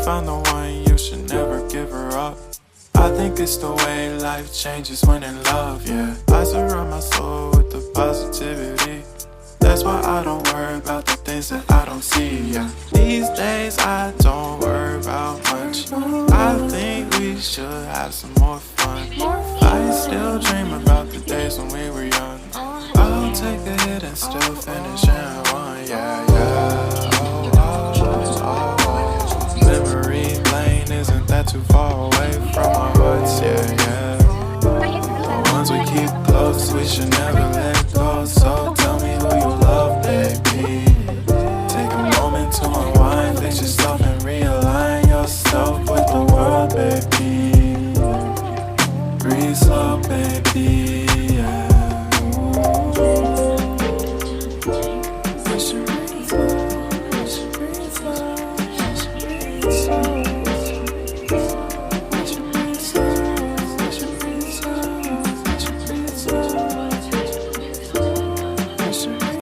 found the one, you should never give her up. I think it's the way life changes when in love, yeah. I surround my soul with the positivity. That's why I don't worry about the things that I don't see, yeah. These days I don't worry about much. I think we should have some more fun. I still dream about the days when we were young. I'll take a hit and still finish in one, yeah, yeah. Oh, oh, oh, oh. Memory lane isn't that too far away from our hearts, yeah, yeah. The ones we keep close, we should never